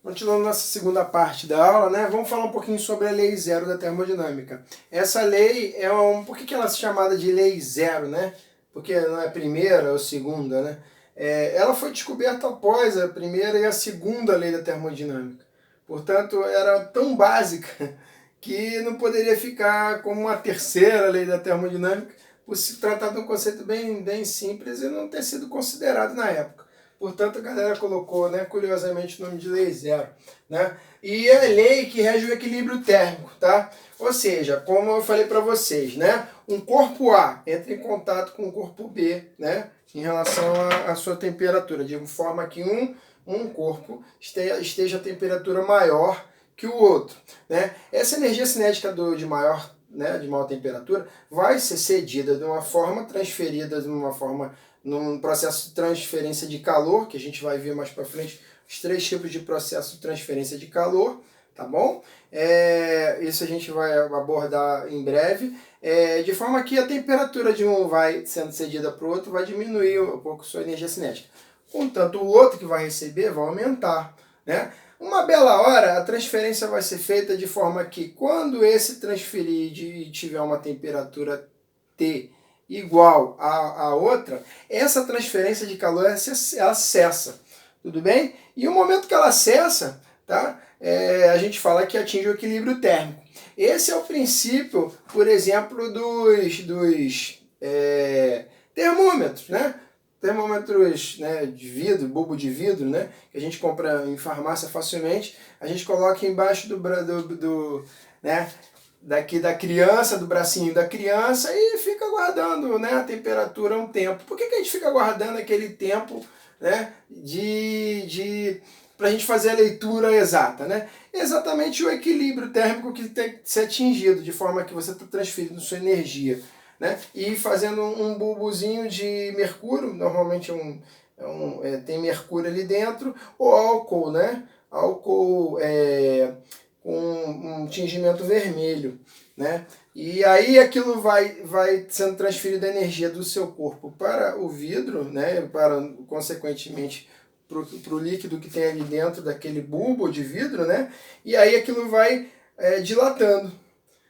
Continuando nossa segunda parte da aula, né, vamos falar um pouquinho sobre a lei zero da termodinâmica. Essa lei por que ela é chamada de lei zero, né? Porque não é a primeira ou segunda, né? Ela foi descoberta após a primeira e a segunda lei da termodinâmica. Portanto, era tão básica que não poderia ficar como uma terceira lei da termodinâmica, por se tratar de um conceito bem simples e não ter sido considerado na época. Portanto, a galera colocou, né, curiosamente, o nome de lei zero. Né? E é a lei que rege o equilíbrio térmico. Tá? Ou seja, como eu falei para vocês, né, um corpo A entra em contato com o corpo B, né, em relação à sua temperatura, de forma que um corpo esteja a temperatura maior que o outro. Né? Essa energia cinética de maior temperatura vai ser cedida de uma forma, transferida de uma forma num processo de transferência de calor, que a gente vai ver mais para frente os 3 tipos de processo de transferência de calor, tá bom? Isso a gente vai abordar em breve, de forma que a temperatura de um vai sendo cedida para o outro, vai diminuir um pouco sua energia cinética. Contanto, o outro que vai receber vai aumentar, né? Uma bela hora, a transferência vai ser feita de forma que, quando esse transferir e tiver uma temperatura T igual a outra, essa transferência de calor ela cessa, tudo bem? E o momento que ela cessa, tá? A gente fala que atinge o equilíbrio térmico. Esse é o princípio, por exemplo, dos termômetros, né? Termômetros, né, de vidro, bulbo de vidro, né, que a gente compra em farmácia facilmente, a gente coloca embaixo né, daqui da criança, do bracinho da criança, e fica guardando, né, a temperatura um tempo. Por que a gente fica guardando aquele tempo, né, para a gente fazer a leitura exata, né? Exatamente o equilíbrio térmico que tem que ser atingido, de forma que você está transferindo sua energia, né? E fazendo um bulbozinho de mercúrio, normalmente tem mercúrio ali dentro, ou álcool, né? Álcool com um tingimento vermelho, né? E aí aquilo vai sendo transferida a energia do seu corpo para o vidro, né? Para, consequentemente, para o líquido que tem ali dentro daquele bulbo de vidro, né? E aí aquilo vai dilatando.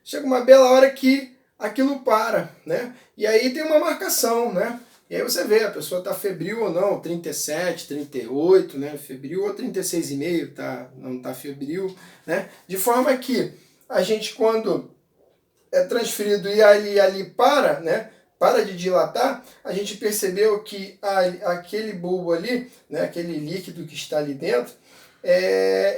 Chega uma bela hora que aquilo para, né? E aí tem uma marcação, né? E aí você vê, a pessoa está febril ou não, 37, 38, né? Febril ou 36,5, não está febril, né? De forma que a gente, quando é transferido e ali para, né? Para de dilatar, a gente percebeu que aquele bulbo ali, né? Aquele líquido que está ali dentro,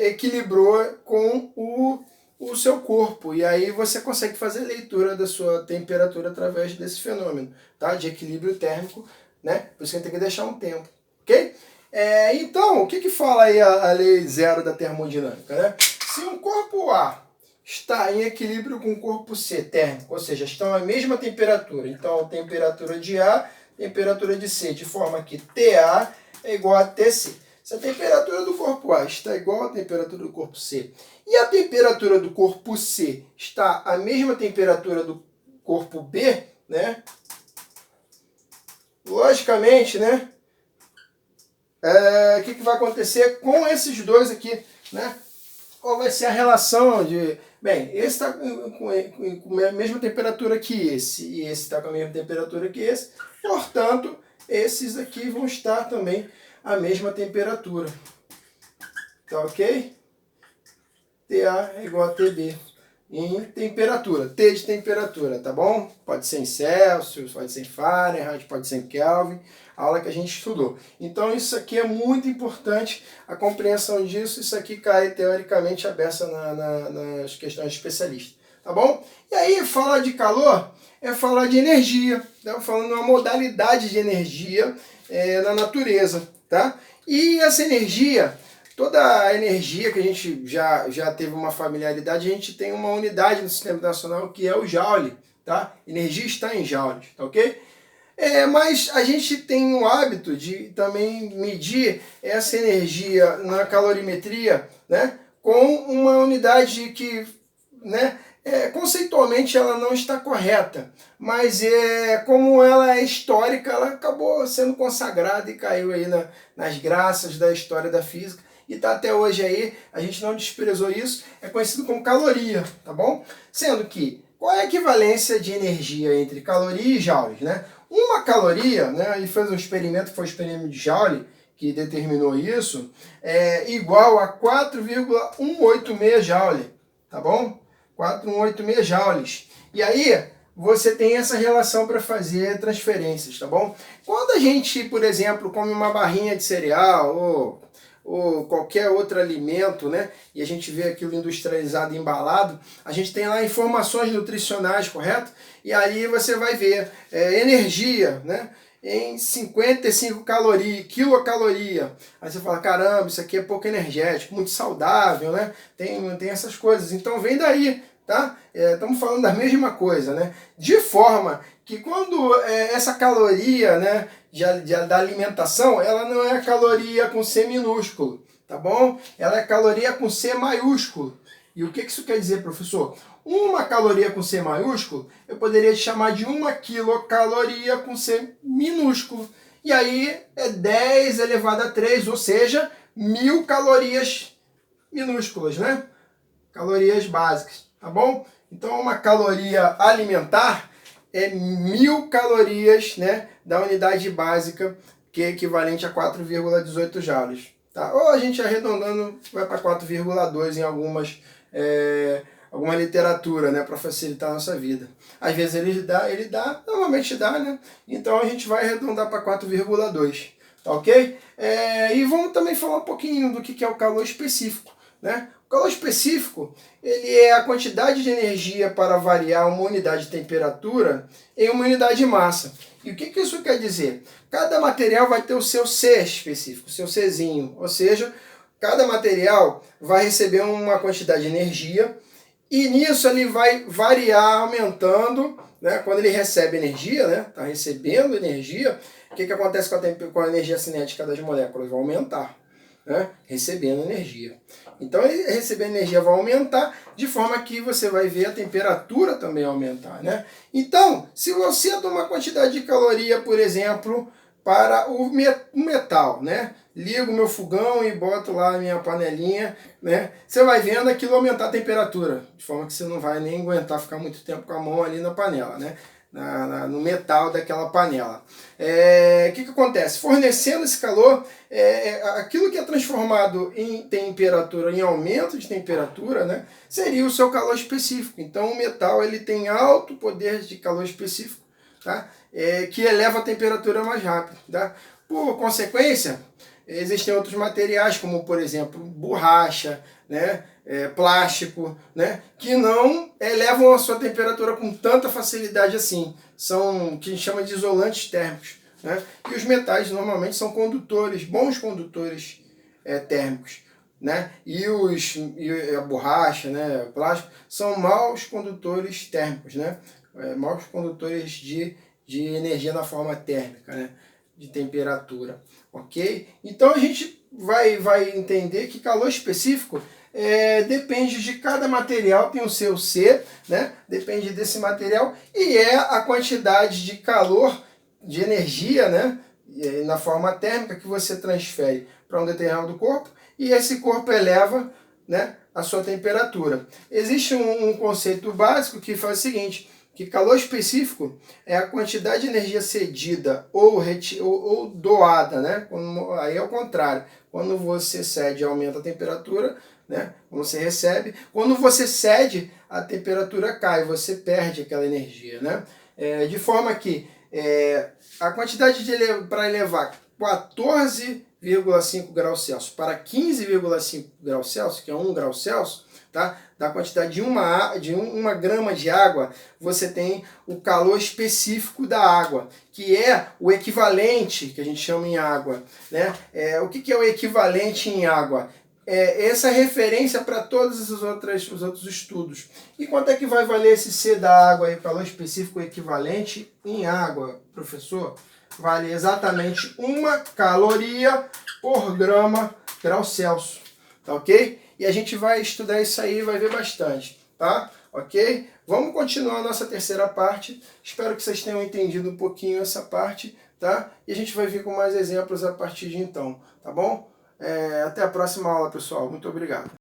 equilibrou com o seu corpo, e aí você consegue fazer leitura da sua temperatura através desse fenômeno, tá? De equilíbrio térmico, né? Por isso que a gente tem que deixar um tempo, ok? Então, o que fala aí a lei zero da termodinâmica, né? Se um corpo A está em equilíbrio com o corpo C térmico, ou seja, estão à mesma temperatura, então a temperatura de A, temperatura de C, de forma que TA é igual a TC. Se a temperatura do corpo A está igual à temperatura do corpo C e a temperatura do corpo C está à mesma temperatura do corpo B, né? Logicamente, né? O que vai acontecer com esses dois aqui, né? Qual vai ser a relação de... Bem, esse está com a mesma temperatura que esse, e esse está com a mesma temperatura que esse, portanto, esses aqui vão estar também à mesma temperatura. Tá ok? TA é igual a TB em temperatura, T de temperatura, tá bom? Pode ser em Celsius, pode ser em Fahrenheit, pode ser em Kelvin, a aula que a gente estudou. Então isso aqui é muito importante, a compreensão disso, isso aqui cai teoricamente a beça nas questões especialistas, tá bom? E aí, falar de calor é falar de energia, tá? Falando uma modalidade de energia na natureza, tá? E essa energia... Toda a energia que a gente já teve uma familiaridade, a gente tem uma unidade no Sistema Internacional que é o Joule, tá? Energia está em joules, tá ok? Mas a gente tem o hábito de também medir essa energia na calorimetria, né? Com uma unidade que, né? Conceitualmente ela não está correta, mas como ela é histórica, ela acabou sendo consagrada e caiu aí nas graças da história da física. e está até hoje aí, a gente não desprezou isso, é conhecido como caloria, tá bom? Sendo que, qual é a equivalência de energia entre caloria e joules, né? Uma caloria, né, e fez um experimento, que foi o experimento de Joule, que determinou isso, é igual a 4,186 joule, tá bom? 4,186 joules. E aí, você tem essa relação para fazer transferências, tá bom? Quando a gente, por exemplo, come uma barrinha de cereal ou qualquer outro alimento, né, e a gente vê aquilo industrializado, embalado, a gente tem lá informações nutricionais, correto? E aí você vai ver energia, né, em 55 calorias, quilocaloria. Aí você fala, caramba, isso aqui é pouco energético, muito saudável, né? Tem essas coisas. Então vem daí, tá? Estamos falando da mesma coisa, né? De forma que quando essa caloria, né, da alimentação, ela não é caloria com C minúsculo, tá bom? Ela é caloria com C maiúsculo. E o que isso quer dizer, professor? Uma caloria com C maiúsculo, eu poderia chamar de 1 quilocaloria com C minúsculo. E aí é 10 elevado a 3, ou seja, 1000 calorias minúsculas, né? Calorias básicas, tá bom? Então uma caloria alimentar é 1000 calorias, né, da unidade básica, que é equivalente a 4,18 joules. Tá? Ou a gente arredondando vai para 4,2 em alguma literatura, né, para facilitar a nossa vida. Às vezes ele dá, normalmente dá, né? Então a gente vai arredondar para 4,2, tá ok? E vamos também falar um pouquinho do que é o calor específico, né? O calor específico, ele é a quantidade de energia para variar uma unidade de temperatura em uma unidade de massa. E o que isso quer dizer? Cada material vai ter o seu C específico, o seu Czinho, ou seja, cada material vai receber uma quantidade de energia e nisso ele vai variar, aumentando, né? Quando ele recebe energia, né? Está recebendo energia, o que acontece com a energia cinética das moléculas? Vai aumentar, né? Recebendo energia. Então, recebendo energia vai aumentar, de forma que você vai ver a temperatura também aumentar, né? Então, se você dá uma quantidade de caloria, por exemplo, para o metal, né? Ligo meu fogão e boto lá a minha panelinha, né? Você vai vendo aquilo aumentar a temperatura, de forma que você não vai nem aguentar ficar muito tempo com a mão ali na panela, né? No metal daquela panela. O que acontece? Fornecendo esse calor, aquilo que é transformado em temperatura, em aumento de temperatura, né, seria o seu calor específico. Então o metal ele tem alto poder de calor específico, tá? Que eleva a temperatura mais rápido. Tá? Por consequência, existem outros materiais, como por exemplo borracha, né, plástico, né, que não elevam a sua temperatura com tanta facilidade assim. São o que a gente chama de isolantes térmicos. Né? E os metais normalmente são condutores, bons condutores térmicos. Né? E a borracha, né, o plástico, são maus condutores térmicos, né? Maus condutores de energia na forma térmica, né? De temperatura. Ok? Então a gente vai entender que calor específico depende de cada material, tem o seu C, né? Depende desse material, e é a quantidade de calor, de energia, né? Na forma térmica que você transfere para um determinado corpo, e esse corpo eleva, né, a sua temperatura. Existe um conceito básico que faz o seguinte, que calor específico é a quantidade de energia cedida ou doada, né? Aí é o contrário. Quando você cede, aumenta a temperatura, né? Quando você recebe. Quando você cede, a temperatura cai, você perde aquela energia, né? De forma que a quantidade para elevar 14,5 graus Celsius para 15,5 graus Celsius, que é 1 grau Celsius, tá? Da quantidade de uma grama de água, você tem o calor específico da água, que é o equivalente, que a gente chama em água. Né? O que é o equivalente em água? Essa referência para todos os outros estudos. E quanto é que vai valer esse C da água, aí, o calor específico equivalente em água, professor? Vale exatamente 1 caloria por grau Celsius, tá ok? E a gente vai estudar isso aí e vai ver bastante, tá? Ok? Vamos continuar a nossa terceira parte. Espero que vocês tenham entendido um pouquinho essa parte, tá? E a gente vai vir com mais exemplos a partir de então, tá bom? Até a próxima aula, pessoal. Muito obrigado.